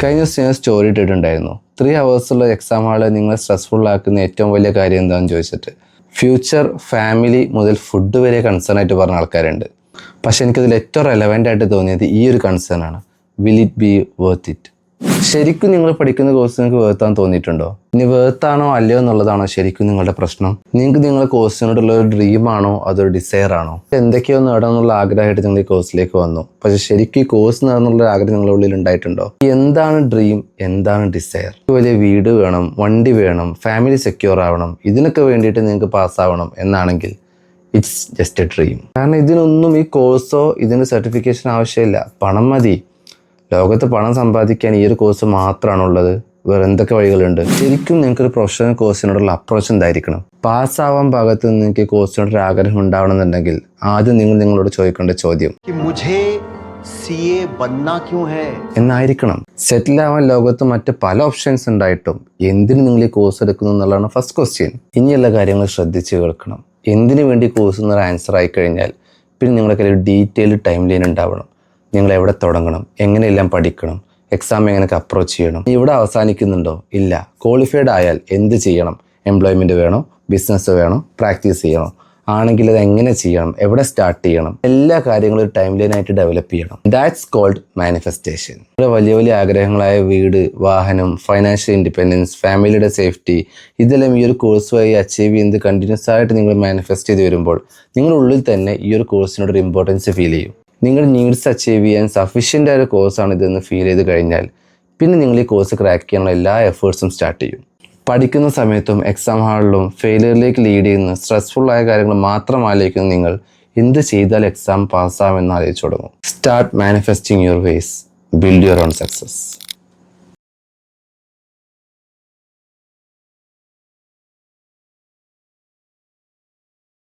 കഴിഞ്ഞ ദിവസം ഞാൻ സ്റ്റോറി ഇട്ടിട്ടുണ്ടായിരുന്നു. 3 hours എക്സാം ഹാളിൽ നിങ്ങളെ സ്ട്രെസ്ഫുൾ ആക്കുന്ന ഏറ്റവും വലിയ കാര്യം എന്താണെന്ന് ചോദിച്ചിട്ട് ഫ്യൂച്ചർ, ഫാമിലി മുതൽ ഫുഡ് വരെ കൺസേൺ ആയിട്ട് പറഞ്ഞ ആൾക്കാരുണ്ട്. പക്ഷെ എനിക്കതിൽ ഏറ്റവും റെലവൻ്റ് ആയിട്ട് തോന്നിയത് ഈ ഒരു കൺസേൺ ആണ്. Will it be worth it? ശരിക്കും നിങ്ങൾ പഠിക്കുന്ന കോഴ്സ് നിങ്ങൾക്ക് വേർത്താന്ന് തോന്നിയിട്ടുണ്ടോ? ഇനി വേർത്താണോ അല്ലയോ എന്നുള്ളതാണോ ശരിക്കും നിങ്ങളുടെ പ്രശ്നം? നിങ്ങൾക്ക് നിങ്ങളുടെ കോഴ്സിനോടുള്ള ഒരു ഡ്രീമാണോ അതൊരു ഡിസയർ ആണോ? എന്തൊക്കെയോ നേടണമെന്നുള്ള ആഗ്രഹമായിട്ട് നിങ്ങൾ ഈ കോഴ്സിലേക്ക് വന്നു, പക്ഷെ ശരിക്കും ഈ കോഴ്സ് നേടണമെന്നുള്ള ആഗ്രഹം നിങ്ങളുടെ ഉള്ളിൽ ഉണ്ടായിട്ടുണ്ടോ? എന്താണ് ഡ്രീം, എന്താണ് ഡിസയർ? വലിയ വീട് വേണം, വണ്ടി വേണം, ഫാമിലി സെക്യൂർ ആവണം, ഇതിനൊക്കെ വേണ്ടിയിട്ട് നിങ്ങൾക്ക് പാസ്സാവണം എന്നാണെങ്കിൽ ഇറ്റ്സ് ജസ്റ്റ് എ ഡ്രീം. കാരണം ഇതിനൊന്നും ഈ കോഴ്സോ ഇതിന് സർട്ടിഫിക്കേഷൻ ആവശ്യമില്ല. പണം മതി. ലോകത്ത് പണം സമ്പാദിക്കാൻ ഈ ഒരു കോഴ്സ് മാത്രമാണുള്ളത്. വേറെ എന്തൊക്കെ വഴികളുണ്ട്? ശരിക്കും നിങ്ങൾക്കൊരു പ്രൊഫഷണൽ കോഴ്സിനോടുള്ള അപ്രോച്ച് എന്തായിരിക്കണം? പാസ്സാവാൻ ഭാഗത്ത് നിങ്ങൾക്ക് കോഴ്സിനോടൊരു ആഗ്രഹം ഉണ്ടാവണമെന്നുണ്ടെങ്കിൽ ആദ്യം നിങ്ങൾ നിങ്ങളോട് ചോദിക്കേണ്ട ചോദ്യം എന്നായിരിക്കണം. സെറ്റിൽ ആവാൻ ലോകത്ത് മറ്റ് പല ഓപ്ഷൻസ് ഉണ്ടായിട്ടും എന്തിന് നിങ്ങൾ ഈ കോഴ്സ് എടുക്കുന്നു എന്നുള്ളതാണ് ഫസ്റ്റ് ക്വസ്റ്റ്യൻ. ഇനിയുള്ള കാര്യങ്ങൾ ശ്രദ്ധിച്ച് കേൾക്കണം. എന്തിനു വേണ്ടി കോഴ്സ് എന്നൊരു ആൻസർ ആയിക്കഴിഞ്ഞാൽ പിന്നെ നിങ്ങളുടെ കയ്യിൽ ഡീറ്റെയിൽഡ് ടൈം ലൈൻ ഉണ്ടാവണം. നിങ്ങൾ എവിടെ തുടങ്ങണം, എങ്ങനെയെല്ലാം പഠിക്കണം, എക്സാം എങ്ങനെയൊക്കെ അപ്രോച്ച് ചെയ്യണം. ഇവിടെ അവസാനിക്കുന്നുണ്ടോ? ഇല്ല. ക്വാളിഫൈഡ് ആയാൽ എന്ത് ചെയ്യണം? എംപ്ലോയ്മെൻറ്റ് വേണോ, ബിസിനസ് വേണോ, പ്രാക്ടീസ് ചെയ്യണോ? ആണെങ്കിൽ അത് എങ്ങനെ ചെയ്യണം, എവിടെ സ്റ്റാർട്ട് ചെയ്യണം, എല്ലാ കാര്യങ്ങളും ഒരു ടൈം ലൈനായിട്ട് ഡെവലപ്പ് ചെയ്യണം. That's called manifestation. വലിയ വലിയ ആഗ്രഹങ്ങളായ വീട്, വാഹനം, ഫൈനാൻഷ്യൽ ഇൻഡിപെൻഡൻസ്, ഫാമിലിയുടെ സേഫ്റ്റി, ഇതെല്ലാം ഈ ഒരു കോഴ്സ് വഴി അച്ചീവ് ചെയ്യുന്നത് കണ്ടിന്യൂസ് ആയിട്ട് നിങ്ങൾ മാനിഫെസ്റ്റ് ചെയ്ത് വരുമ്പോൾ നിങ്ങളുടെ ഉള്ളിൽ തന്നെ ഈ ഒരു കോഴ്സിനോടൊരു ഇമ്പോർട്ടൻസ് ഫീൽ ചെയ്യും. നിങ്ങൾ നീഡ്സ് അച്ചീവ് ചെയ്യാൻ സഫീഷ്യൻ്റ് ആയ ഒരു കോഴ്സാണ് ഇതെന്ന് ഫീൽ ചെയ്ത് കഴിഞ്ഞാൽ പിന്നെ നിങ്ങൾ ഈ കോഴ്സ് ക്രാക്ക് ചെയ്യാനുള്ള എല്ലാ എഫേർട്സും സ്റ്റാർട്ട് ചെയ്യും. പഠിക്കുന്ന സമയത്തും എക്സാം ഹാളിലും ഫെയിലിയറിലേക്ക് ലീഡ് ചെയ്യുന്ന സ്ട്രെസ്ഫുൾ ആയ കാര്യങ്ങൾ മാത്രം ആലോചിക്കുന്ന നിങ്ങൾ എന്ത് ചെയ്താൽ എക്സാം പാസ്സാമെന്ന് ആലോചിച്ചു തുടങ്ങും. Start manifesting your vase, build your own success.